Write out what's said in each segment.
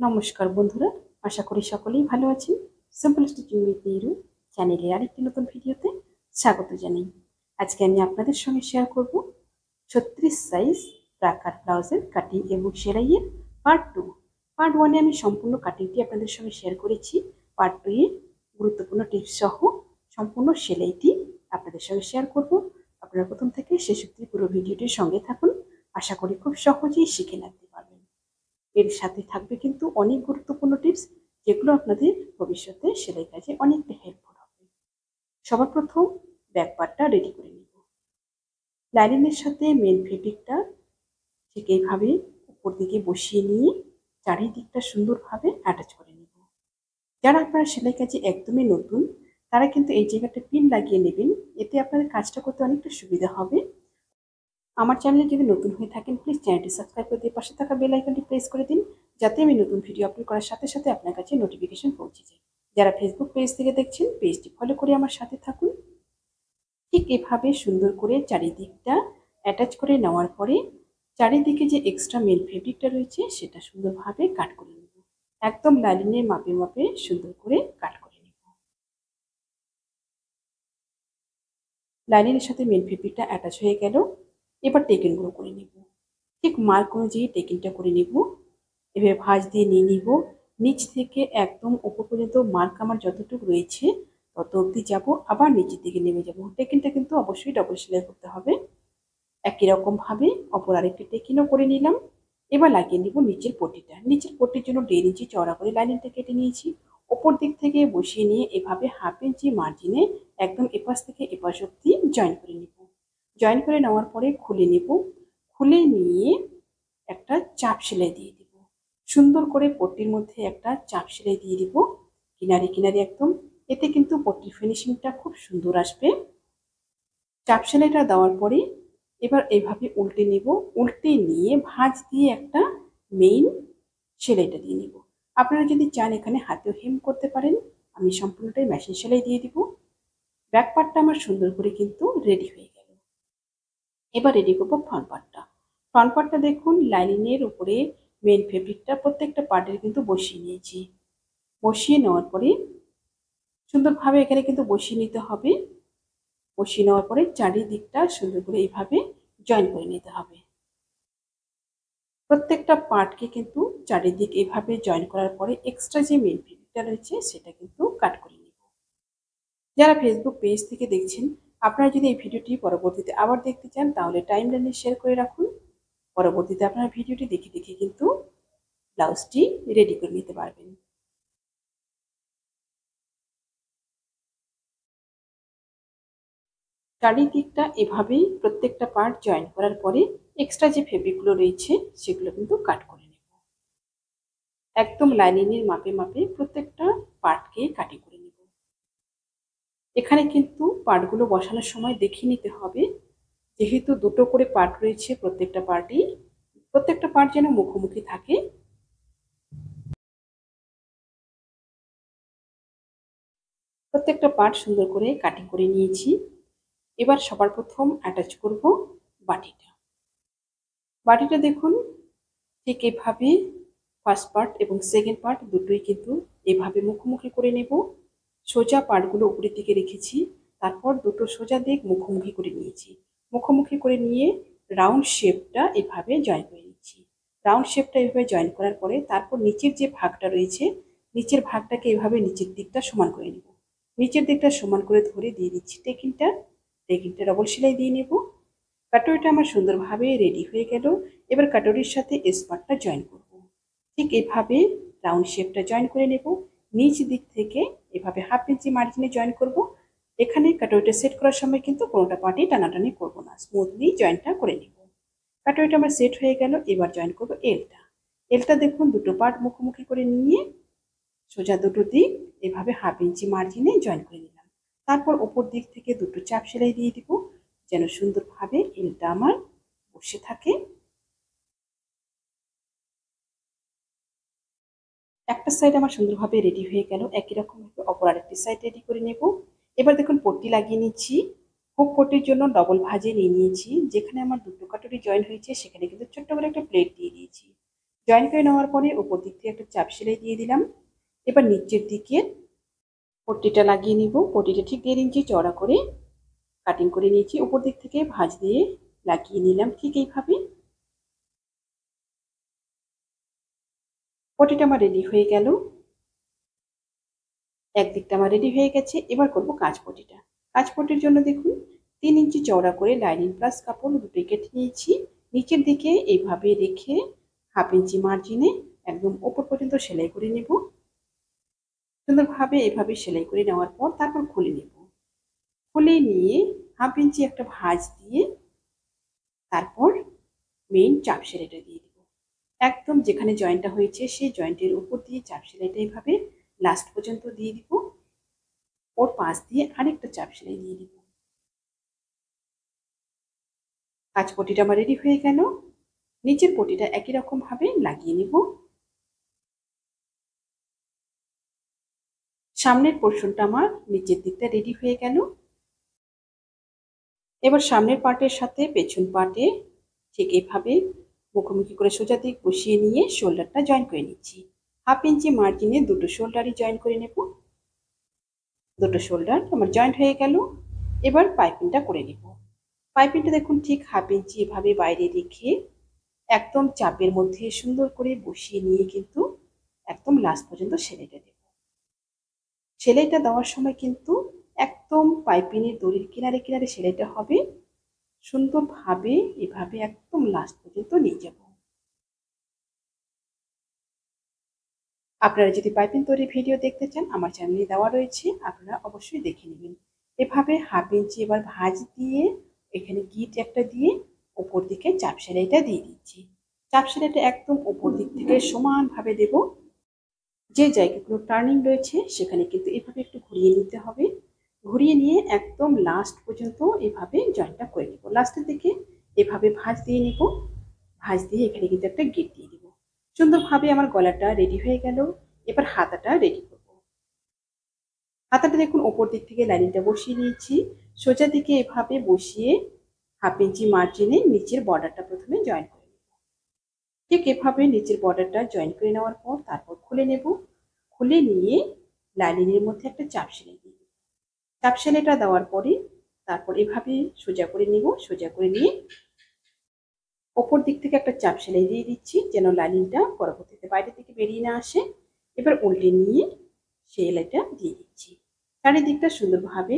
নমস্কার বন্ধুরা, আশা করি সকলেই ভালো আছেন। সিম্পল স্টিচিং উইথ নিরু চ্যানেলে আরেকটি নতুন ভিডিওতে স্বাগত জানাই। আজকে আমি আপনাদের সঙ্গে শেয়ার করব 36 সাইজ ব্রাকার ব্লাউজের কাটিং এবং সেলাইয়ের পার্ট 2। পার্ট 1-এ আমি সম্পূর্ণ কাটিংটি আপনাদের সঙ্গে শেয়ার করেছি। পার্ট 2-এ গুরুত্বপূর্ণ টিপস সহ সম্পূর্ণ সেলাইটি আপনাদের সঙ্গে শেয়ার করব। আপনারা প্রথম থেকে শেষ অবধি পুরো ভিডিওটির সঙ্গে থাকুন। আশা করি খুব সহজেই শিখে নিতে পারবেন। এর সাথে থাকবে কিন্তু অনেক গুরুত্বপূর্ণ টিপস, যেগুলো আপনাদের ভবিষ্যতে সেলাই কাজে অনেকটা হেল্পফুল হবে। সবার প্রথম ব্যাক পার্টটা রেডি করে নিব। লাইনিংয়ের সাথে মেন ফেব্রিকটা ঠিক এইভাবে উপর দিকে বসিয়ে নিয়ে চারিদিকটা সুন্দরভাবে অ্যাটাচ করে নিব। যারা আপনারা সেলাই কাজে একদমই নতুন, তারা কিন্তু এই জায়গাটা পিন লাগিয়ে নেবেন, এতে আপনাদের কাজটা করতে অনেকটা সুবিধা হবে। আমার চ্যানেলে যদি নতুন হয়ে থাকেন, প্লিজ চ্যানেলটি সাবস্ক্রাইব করে দিয়ে পাশে থাকা বেল আইকনটি প্রেস করে দিন, যাতে আমি নতুন ভিডিও আপলোড করার সাথে সাথে আপনার কাছে নোটিফিকেশন পৌঁছে যায়। যারা ফেসবুক পেজ থেকে দেখছেন, পেজটি ফলো করে আমার সাথে থাকুন। ঠিক এভাবে সুন্দর করে চারিদিকটা অ্যাটাচ করে নেওয়ার পরে চারিদিকে যে এক্সট্রা মেন ফেব্রিকটা রয়েছে সেটা সুন্দরভাবে কাট করে নেব। একদম লাইনিংয়ের মাপে মাপে সুন্দর করে কাট করে নেব। লাইনিংয়ের সাথে মেন ফেব্রিকটা অ্যাটাচ হয়ে গেল। এবার টেকিংগুলো করে নেব। ঠিক মার্ক অনুযায়ী টেকিংটা করে নেব। এভাবে ভাঁজ দিয়ে নিয়ে নিব। নিচ থেকে একদম উপর পর্যন্ত মার্ক আমার যতটুকু রয়েছে তত অবধি যাব, আবার নিচের দিকে নেমে যাব। টেকিংটা কিন্তু অবশ্যই ডবল সেলাই করতে হবে। একই রকমভাবে অপর আরেকটি টেকিংও করে নিলাম। এবার লাগিয়ে নিব নিচের পট্টিটা। নিচের পট্টির জন্য 1.5 ইঞ্চি চওড়া করে লাইনিংটা কেটে নিয়েছি। ওপর দিক থেকে বসিয়ে নিয়ে এভাবে 1/2 ইঞ্চি মার্জিনে একদম এপাশ থেকে এপাশ অবধি জয়েন করে নিব। জয়েন করে নেওয়ার পরে খুলে নেব। খুলে নিয়ে একটা চাপ সেলাই দিয়ে দিব। সুন্দর করে পট্টির মধ্যে একটা চাপ সেলাই দিয়ে দিব কিনারে কিনারে একদম। এতে কিন্তু পট্টির ফিনিশিংটা খুব সুন্দর আসবে। চাপ সেলাইটা দেওয়ার পরে এবার এইভাবে উল্টে নেব। উল্টে নিয়ে ভাঁজ দিয়ে একটা মেইন সেলাইটা দিয়ে নেব। আপনারা যদি চান এখানে হাতেও হেম করতে পারেন। আমি সম্পূর্ণটাই মেশিন সেলাই দিয়ে দিব। ব্যাক পার্টটা আমার সুন্দর করে কিন্তু রেডি হয়ে গেল। এবার রেডি করবো ফ্রন্ট পার্টটা। ফ্রন্ট পার্টটা দেখুন, লাইনিংয়ের উপরে মেন ফেব্রিকটা প্রত্যেকটা পার্টের কিন্তু বসিয়ে নিয়েছি। বসিয়ে নেওয়ার পরে সুন্দরভাবে এখানে কিন্তু বসিয়ে নিতে হবে। বসিয়ে নেওয়ার পরে চারিদিকটা সুন্দর করে এইভাবে জয়েন করে নিতে হবে। প্রত্যেকটা পার্টকে কিন্তু চারিদিক এইভাবে জয়েন করার পরে এক্সট্রা যে মেন ফেব্রিকটা রয়েছে সেটা কিন্তু কাট করে নিব। যারা ফেসবুক পেজ থেকে দেখছেন, আপনারা যদি এই ভিডিওটি পরবর্তীতে আবার দেখতে চান, তাহলে টাইমলাইনে শেয়ার করে রাখুন। পরবর্তীতে আপনারা ভিডিওটি দেখে দেখে কিন্তু ব্লাউজটি রেডি করে নিতে পারবেন। চারিদিকটা এভাবেই প্রত্যেকটা পার্ট জয়েন করার পরে এক্সট্রা যে ফেব্রিকগুলো রয়েছে সেগুলো কিন্তু কাট করে নেব। একদম লাইনিংয়ের মাপে মাপে প্রত্যেকটা পার্টকে কাটিং করে নেব। এখানে কিন্তু পার্টগুলো বসানোর সময় দেখে নিতে হবে, যেহেতু দুটো করে পার্ট রয়েছে প্রত্যেকটা পার্টই, প্রত্যেকটা পার্ট যেন মুখোমুখি থাকে। প্রত্যেকটা পার্ট সুন্দর করে কাটিং করে নিয়েছি। এবার সবার প্রথম অ্যাটাচ করব বাটিটা। বাটিটা দেখুন, ঠিক এভাবে ফার্স্ট পার্ট এবং সেকেন্ড পার্ট দুটোই কিন্তু এভাবে মুখোমুখি করে নেব। সোজা পার্টগুলো উপরের দিকে রেখেছি, তারপর দুটো সোজা দিক মুখোমুখি করে নিয়েছি। মুখোমুখি করে নিয়ে রাউন্ড শেপটা এভাবে জয়েন করে নিচ্ছি। রাউন্ড শেপটা এভাবে জয়েন করার পরে তারপর নিচের যে ভাগটা রয়েছে, নিচের ভাগটাকে এভাবে নিচের দিকটা সমান করে নেব। নিচের দিকটা সমান করে ধরে দিয়ে দিচ্ছি টেকিংটা। টেকিংটা ডবল সেলাই দিয়ে নেব। কাটরিটা আমার সুন্দরভাবে রেডি হয়ে গেল। এবার কাটরির সাথে স্পার্টটা জয়েন করব। ঠিক এভাবে রাউন্ড শেপটা জয়েন করে নেব। নিচ দিক থেকে এভাবে 1/2 ইঞ্চি মার্জিনে জয়েন করব। এখানে কাটরিটা সেট করার সময় কিন্তু কোনোটা পার্টি টানাটানি করব না, স্মুথলি জয়েনটা করে নেব। কাটরিটা আমার সেট হয়ে গেল। এবার জয়েন করব এলটা। এলটা দেখুন, দুটো পার্ট মুখোমুখি করে নিয়ে সোজা দুটো দিক এভাবে 1/2 ইঞ্চি মার্জিনে জয়েন করে নিলাম। তারপর ওপর দিক থেকে দুটো চাপ সেলাই দিয়ে দিব, যেন সুন্দরভাবে এলটা আমার বসে থাকে। একটা সাইড আমার সুন্দরভাবে রেডি হয়ে গেল। একই রকমভাবে অপর আরেকটি সাইড রেডি করে নেব। এবার দেখুন পট্টি লাগিয়ে নিচ্ছি। হুক পট্টির জন্য ডবল ভাঁজে নিয়ে নিয়েছি। যেখানে আমার দুটো কাটরি জয়েন হয়েছে সেখানে কিন্তু ছোট্ট করে একটা প্লেট দিয়ে দিয়েছি। জয়েন করে নেওয়ার পরে উপর দিক থেকে একটা চাপ সেলাই দিয়ে দিলাম। এবার নিচের দিকে পট্টিটা লাগিয়ে নিব। পট্টিটা ঠিক 1.5 ইঞ্চি চওড়া করে কাটিং করে নিয়েছি। উপর দিক থেকে ভাঁজ দিয়ে লাগিয়ে নিলাম ঠিক এইভাবে। পট্টিটা আমার রেডি হয়ে গেল। একদিকটা আমার রেডি হয়ে গেছে। এবার করব কাঁচ পট্টিটা। কাঁচ পট্টির জন্য দেখুন 3 ইঞ্চি চওড়া করে লাইনিং প্লাস কাপড় দুটোই কেটে নিয়েছি। নিচের দিকে এইভাবে রেখে 1/2 ইঞ্চি মার্জিনে একদম উপর পর্যন্ত সেলাই করে নেব। সুন্দরভাবে এভাবে সেলাই করে নেওয়ার পর তারপর খুলে নেব। খুলে নিয়ে 1/2 ইঞ্চি একটা ভাঁজ দিয়ে তারপর মেইন চাপ সেলাইটা দিয়ে দেব। একদম যেখানে জয়েন্টটা হয়েছে সেই জয়েন্টের উপর দিয়ে চাপ সেলাইটা এইভাবে লাস্ট পর্যন্ত দিয়ে দিব। ওর পাশ দিয়ে আরেকটা চাপ সেলাই দিয়ে দিব। কাঁচ পট্টিটা আমার রেডি হয়ে গেল। নিচের পট্টিটা একই রকম ভাবে লাগিয়ে নেব। সামনের পোর্শনটা আমার নিচের দিকটা রেডি হয়ে গেল। এবার সামনের পার্টের সাথে পেছন পার্টে ঠিক এইভাবে মুখোমুখি করে সোজা দিক বসিয়ে নিয়ে শোল্ডারটা জয়েন করে নিচ্ছি। 1/2 ইঞ্চি মার্জিনে দুটো শোল্ডারই জয়েন করে নেব। দুটো শোল্ডার আমার জয়েন্ট হয়ে গেল। এবার পাইপিংটা করে নেব। পাইপিংটা দেখুন ঠিক 1/2 ইঞ্চি এভাবে বাইরে রেখে একদম চাপের মধ্যে সুন্দর করে বসিয়ে নিয়ে কিন্তু একদম লাস্ট পর্যন্ত সেলাইটা দেব। সেলাইটা দেওয়ার সময় কিন্তু একদম পাইপিংয়ের দড়ির কিনারে কিনারে সেলাইটা হবে। সুন্দরভাবে এভাবে একদম লাস্ট পর্যন্ত নিয়ে যাব। আপনারা যদি পাইপিং তৈরির ভিডিও দেখতে চান আমার চ্যানেলে দেওয়া রয়েছে, আপনারা অবশ্যই দেখে নেবেন। এভাবে 1/2 ইঞ্চি এবার ভাঁজ দিয়ে এখানে গিট একটা দিয়ে উপর দিকে চাপ সেলাইটা দিয়ে দিচ্ছি। চাপ সেলাইটা একদম উপর দিক থেকে সমানভাবে দেব। যে জায়গাগুলো টার্নিং রয়েছে সেখানে কিন্তু এভাবে একটু ঘুরিয়ে নিতে হবে। ঘুরিয়ে নিয়ে একদম লাস্ট পর্যন্ত এভাবে জয়েন্টটা করে নেব। লাস্টের দিকে এভাবে ভাঁজ দিয়ে নিব। ভাঁজ দিয়ে এখানে কিন্তু একটা গিট দিয়ে দিব। সুন্দরভাবে আমার গলাটা রেডি হয়ে গেল। এবার হাতাটা রেডি করব। হাতাটা দেখুন ওপর দিক থেকে লাইনিংটা বসিয়ে নিয়েছি। সোজা দিকে এভাবে বসিয়ে 1/2 ইঞ্চি মার্জিনে নিচের বর্ডারটা প্রথমে জয়েন করে নেব। ঠিক এভাবে নিচের বর্ডারটা জয়েন করে নেওয়ার পর তারপর খুলে নেব। খুলে নিয়ে লাইনিংয়ের মধ্যে একটা চাপ সেলাই দিয়ে দেব। চাপ সেলাইটা দেওয়ার পরে তারপর এভাবে সোজা করে নিব। সোজা করে নিয়ে ওপর দিক থেকে একটা চাপ সেলাই দিয়ে দিচ্ছি যেন লাইনিংটা পরবর্তীতে বাইরে থেকে বেরিয়ে না আসে। এবার উল্টে নিয়ে সেলাইটা দিয়ে দিচ্ছি। চারিদিকটা সুন্দরভাবে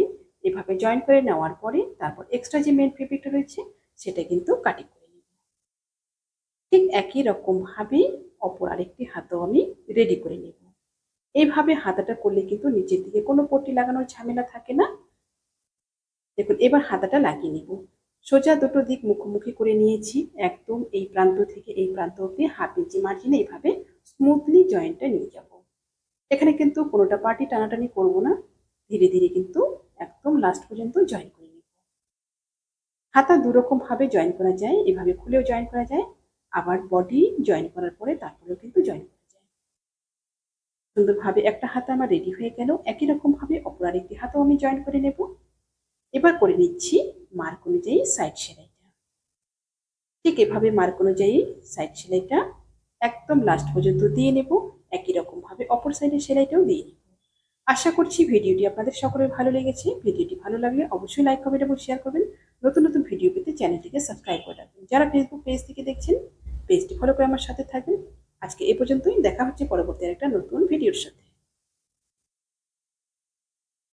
এভাবে জয়েন করে নেওয়ার পরে তারপর এক্সট্রা যে মেন ফেব্রিকটা রয়েছে সেটা কিন্তু কাটিং করে নেব। ঠিক একই রকম ভাবে অপর আরেকটি হাতও আমি রেডি করে নেব। এইভাবে হাতাটা করলে কিন্তু নিচের দিকে কোনো পট্টি লাগানোর ঝামেলা থাকে না। দেখুন এবার হাতাটা লাগিয়ে নেব। সোজা দুটো দিক মুখোমুখি করে নিয়েছি। একদম এই প্রান্ত থেকে এই প্রান্ত অবধি 1/2 ইঞ্চি মার্জিনে এইভাবে স্মুথলি জয়েন্টটা নিয়ে যাব। এখানে কিন্তু কোনোটা পার্টি টানাটানি করব না, ধীরে ধীরে কিন্তু একদম লাস্ট পর্যন্ত জয়েন করে নেব। হাতা দুরকম ভাবে জয়েন করা যায়, এভাবে খুলেও জয়েন করা যায়, আবার বডি জয়েন করার পরে তারপরেও কিন্তু জয়েন করা যায়। সুন্দরভাবে একটা হাতা আমার রেডি হয়ে গেল। একই রকম ভাবে অপর আরেকটি হাতাও আমি জয়েন করে নেব। এবার করে নিচ্ছি মার্ক অনুযায়ী সাইড সেলাইটা। ঠিক এভাবে মার্ক অনুযায়ী সাইড সেলাইটা একদম লাস্ট পর্যন্ত দিয়ে নেব। একই রকম ভাবে অপর সাইডের সেলাইটাও দিয়ে নেব। আশা করছি ভিডিওটি আপনাদের সকলের ভালো লেগেছে। ভিডিওটি ভালো লাগলে অবশ্যই লাইক কমেন্ট এবং শেয়ার করবেন। নতুন নতুন ভিডিও পেতে চ্যানেলটিকে সাবস্ক্রাইব করে রাখবেন। যারা ফেসবুক পেজ থেকে দেখছেন পেজটি ফলো করে আমার সাথে থাকবেন। আজকে এ পর্যন্তই। দেখা হচ্ছে পরবর্তী একটা নতুন ভিডিওর সাথে।